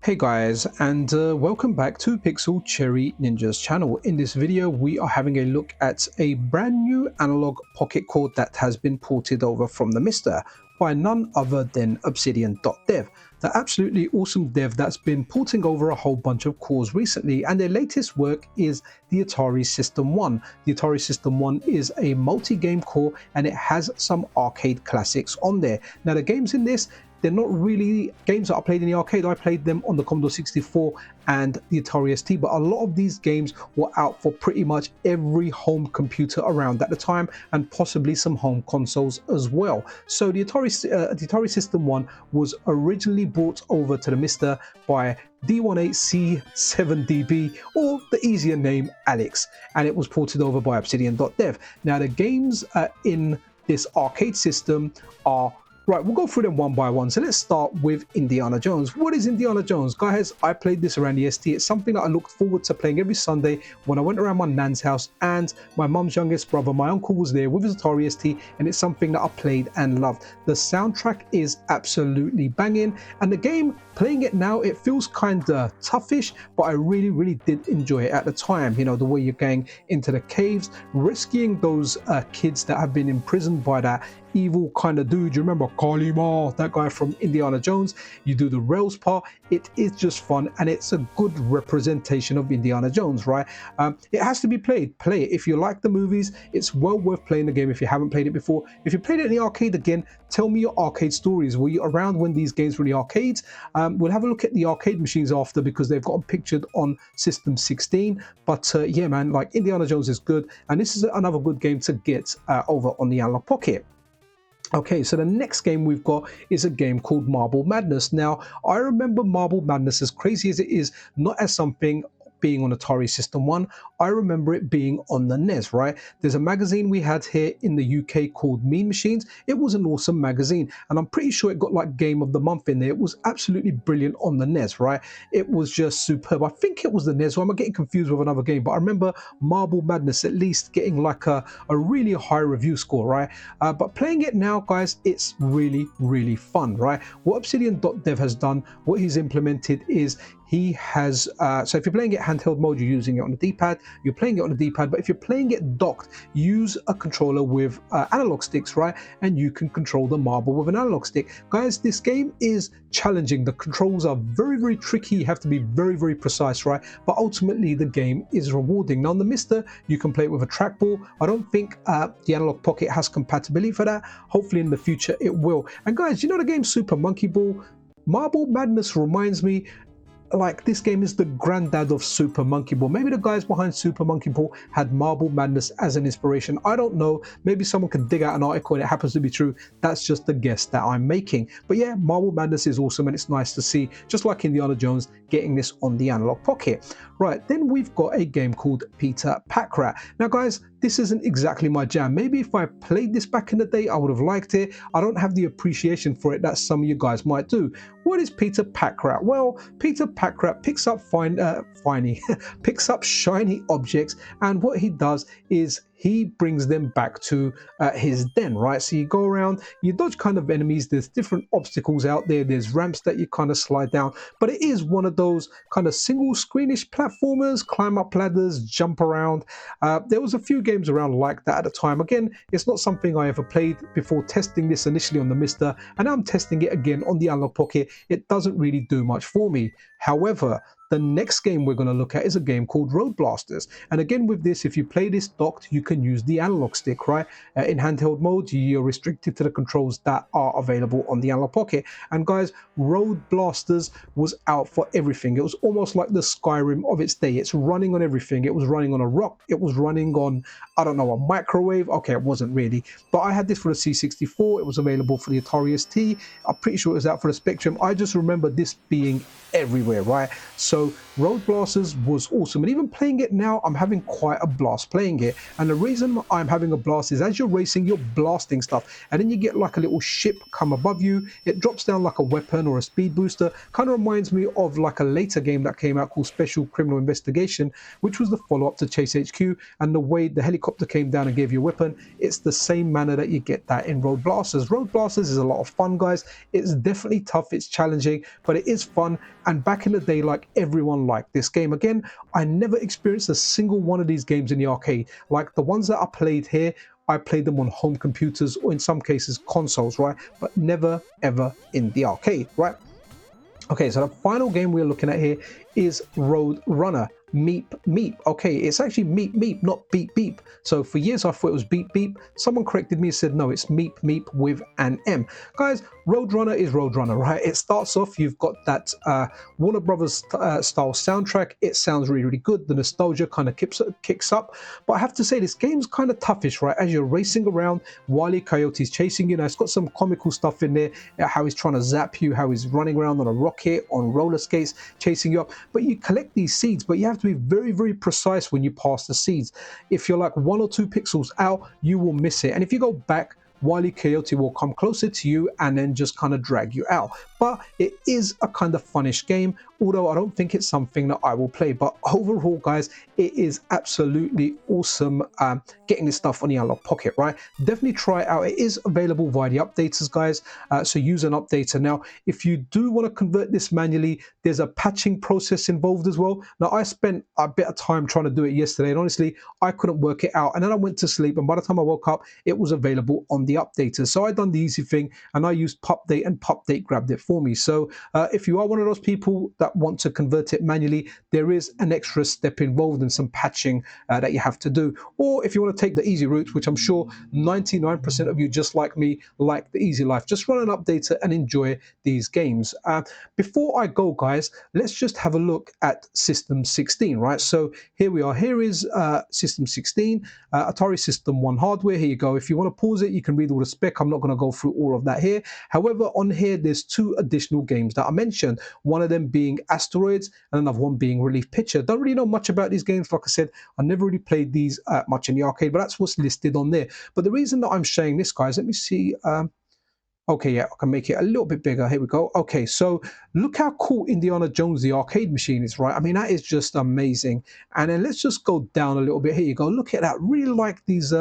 Hey guys, and welcome back to Pixel Cherry Ninja's channel. In this video we are having a look at a brand new Analogue Pocket code that has been ported over from the MiSTer by none other than Obsidian.dev, the absolutely awesome dev that's been porting over a whole bunch of cores recently, and their latest work is the Atari System 1. The Atari System 1 is a multi-game core and it has some arcade classics on there. Now the games in this, they're not really games that I played in the arcade. I played them on the Commodore 64 and the Atari ST, but a lot of these games were out for pretty much every home computer around at the time, and possibly some home consoles as well. So the Atari System 1 was originally brought over to the MiSTer by D18C7DB, or the easier name Alex, and it was ported over by Obsidian.dev. Now the games in this arcade system are right, we'll go through them one by one. So let's start with Indiana Jones. What is Indiana Jones? Guys, I played this around the ST. It's something that I looked forward to playing every Sunday when I went around my nan's house, and my mum's youngest brother, my uncle, was there with his Atari ST, and it's something that I played and loved. The soundtrack is absolutely banging, and the game, playing it now, it feels kind of toughish, but I really did enjoy it at the time. You know, the way you're going into the caves, rescuing those kids that have been imprisoned by that evil kind of dude. You remember Kalima, that guy from Indiana Jones? You do the rails part. It is just fun, and it's a good representation of Indiana Jones, right? It has to be played. Play it. If you like the movies, it's well worth playing the game if you haven't played it before. If you played it in the arcade, again, tell me your arcade stories. Were you around when these games were in the arcades? We'll have a look at the arcade machines after, because they've got them pictured on System 16. But yeah, man, like Indiana Jones is good, and this is another good game to get over on the Analogue Pocket. Okay, so the next game we've got is a game called Marble Madness. Now, I remember Marble Madness, as crazy as it is, not as something being on Atari System 1, I remember it being on the NES, right? There's a magazine we had here in the UK called Mean Machines. It was an awesome magazine, and I'm pretty sure it got like Game of the Month in there. It was absolutely brilliant on the NES, right? It was just superb. I think it was the NES, or am I getting confused with another game? But I remember Marble Madness at least getting like a really high review score, right? But playing it now, guys, it's really fun, right? What Obsidian.dev has done, what he's implemented is he has, so if you're playing it handheld mode, you're using it on the D-pad, you're playing it on the D-pad, but if you're playing it docked, use a controller with analog sticks, right? And you can control the marble with an analog stick. Guys, this game is challenging. The controls are very tricky. You have to be very precise, right? But ultimately, the game is rewarding. Now, on the MiSTer, you can play it with a trackball. I don't think the Analogue Pocket has compatibility for that. Hopefully, in the future, it will. And guys, you know the game Super Monkey Ball? Marble Madness reminds me, like, this game is the granddad of Super Monkey Ball. Maybe the guys behind Super Monkey Ball had Marble Madness as an inspiration. I don't know. Maybe someone can dig out an article and it happens to be true. That's just the guess that I'm making. But yeah, Marble Madness is awesome, and it's nice to see, just like Indiana Jones, getting this on the Analogue Pocket. Right, then we've got a game called Peter Packrat. Now guys, this isn't exactly my jam. Maybe if I played this back in the day, I would have liked it. I don't have the appreciation for it that some of you guys might do. What is Peter Packrat? Well, Peter Packrat picks up picks up shiny objects, and what he does is he brings them back to his den, right? So you go around, you dodge kind of enemies. There's different obstacles out there. There's ramps that you kind of slide down, but it is one of those kind of single screenish platformers, climb up ladders, jump around. There was a few games around like that at the time. Again, it's not something I ever played before testing this initially on the MiSTer, and I'm testing it again on the Analogue Pocket. It doesn't really do much for me. However, the next game we're going to look at is a game called Road Blasters. And again, with this, if you play this docked, you can use the analog stick, right? In handheld mode, you're restricted to the controls that are available on the Analogue Pocket. And guys, Road Blasters was out for everything. It was almost like the Skyrim of its day. It's running on everything. It was running on a rock. It was running on, I don't know, a microwave. Okay, it wasn't really. But I had this for the C64. It was available for the Atari ST. I'm pretty sure it was out for the Spectrum. I just remember this being everywhere, right? So So Road Blasters was awesome, and even playing it now, I'm having quite a blast playing it. And the reason I'm having a blast is as you're racing, you're blasting stuff, and then you get like a little ship come above you. It drops down like a weapon or a speed booster. Kind of reminds me of like a later game that came out called Special Criminal Investigation, which was the follow-up to Chase HQ, and the way the helicopter came down and gave you a weapon, it's the same manner that you get that in Road Blasters. Road Blasters is a lot of fun, guys. It's definitely tough, it's challenging, but it is fun. And back in the day, like, everyone liked this game. Again, I never experienced a single one of these games in the arcade. Like the ones that I played here, I played them on home computers or in some cases consoles, right? But never ever in the arcade, right? Okay, so the final game we're looking at here is Road Runner. Meep Meep. Okay, it's actually Meep Meep, not Beep Beep. So for years I thought it was Beep Beep. Someone corrected me and said no, it's Meep Meep with an M. Guys, Roadrunner is Roadrunner, right? It starts off, you've got that Warner Brothers style soundtrack. It sounds really, really good. The nostalgia kind of kicks up. But I have to say, this game's kind of toughish, right? As you're racing around, Wile E. Coyote's chasing you. Now, it's got some comical stuff in there, how he's trying to zap you, how he's running around on a rocket, on roller skates, chasing you up. But you collect these seeds, but you have to be very, very precise when you pass the seeds. If you're like 1 or 2 pixels out, you will miss it. And if you go back, Wile E. Coyote will come closer to you and then just kind of drag you out. But it is a kind of funnish game, although I don't think it's something that I will play. But overall, guys, it is absolutely awesome getting this stuff on the Analogue Pocket, right? Definitely try it out. It is available via the updaters, guys, so use an updater. Now, if you do want to convert this manually, there's a patching process involved as well. Now, I spent a bit of time trying to do it yesterday, and honestly, I couldn't work it out. And then I went to sleep, and by the time I woke up, it was available on the updater. So I done the easy thing, and I used Pupdate, and Pupdate grabbed it for me. So if you are one of those people that want to convert it manually, there is an extra step involved and some patching that you have to do. Or if you want to take the easy route, which I'm sure 99% of you, just like me, like the easy life, just run an updater and enjoy these games. Before I go, guys, let's just have a look at System 16, right? So here we are. Here is System 16, Atari System 1 hardware. Here you go. If you want to pause it, you can read all the spec. I'm not going to go through all of that here. However, on here, there's 2 additional games that I mentioned, one of them being Asteroids and another one being Relief Pitcher. Don't really know much about these games. Like I said, I never really played these much in the arcade, but that's what's listed on there. But the reason that I'm showing this, guys, let me see. Okay, yeah, I can make it a little bit bigger. Here we go. Okay, so look how cool Indiana Jones, the arcade machine, is, right? I mean, that is just amazing. And then let's just go down a little bit. Here you go. Look at that. Really like these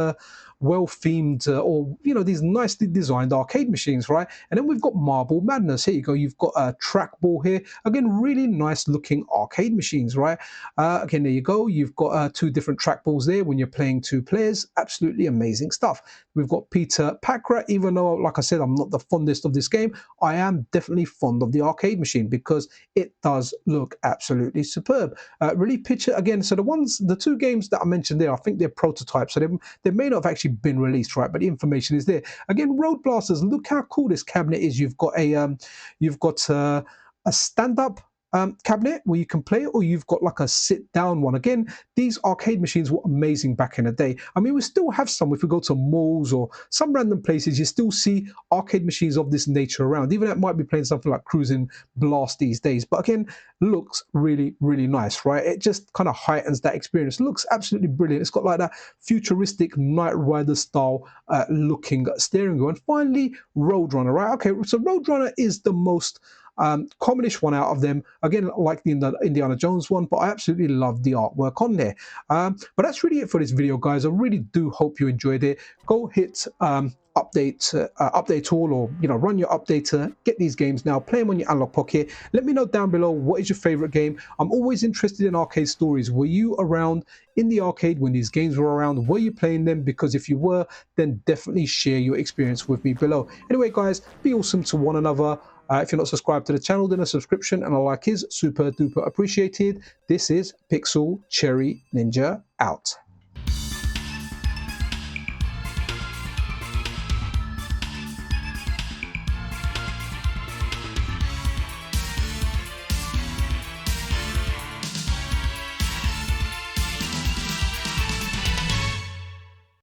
well-themed or, you know, these nicely designed arcade machines, right? And then we've got Marble Madness. Here you go. You've got a trackball here. Again, really nice looking arcade machines, right? Again, there you go. You've got 2 different trackballs there when you're playing 2 players. Absolutely amazing stuff. We've got Peter Packrat. Even though, like I said, I'm not the fondest of this game, I am definitely fond of the arcade machine because it does look absolutely superb. Relief Pitcher, again, so the 2 games that I mentioned there, I think they're prototypes, so they may not have actually been released, right? But the information is there. Again, Road Blasters, look how cool this cabinet is. You've got a stand-up cabinet where you can play it, or you've got like a sit-down one. Again, these arcade machines were amazing back in the day. I mean, we still have some. If we go to malls or some random places, you still see arcade machines of this nature around. Even that might be playing something like Cruising Blast these days. But again, looks really, really nice, right? It just kind of heightens that experience. Looks absolutely brilliant. It's got like that futuristic Knight Rider style looking steering wheel. And finally, Roadrunner, right? Okay, so Roadrunner is the most commonish one out of them. Again, like the Indiana Jones one, but I absolutely love the artwork on there. But that's really it for this video, guys. I really do hope you enjoyed it. Go hit update all, or run your updater, get these games now, play them on your Analogue Pocket. Let me know down below, what is your favorite game? I'm always interested in arcade stories. Were you around in the arcade when these games were around? Were you playing them? Because if you were, then definitely share your experience with me below. Anyway, guys, be awesome to one another. If you're not subscribed to the channel, then a subscription and a like is super duper appreciated. This is Pixel Cherry Ninja out.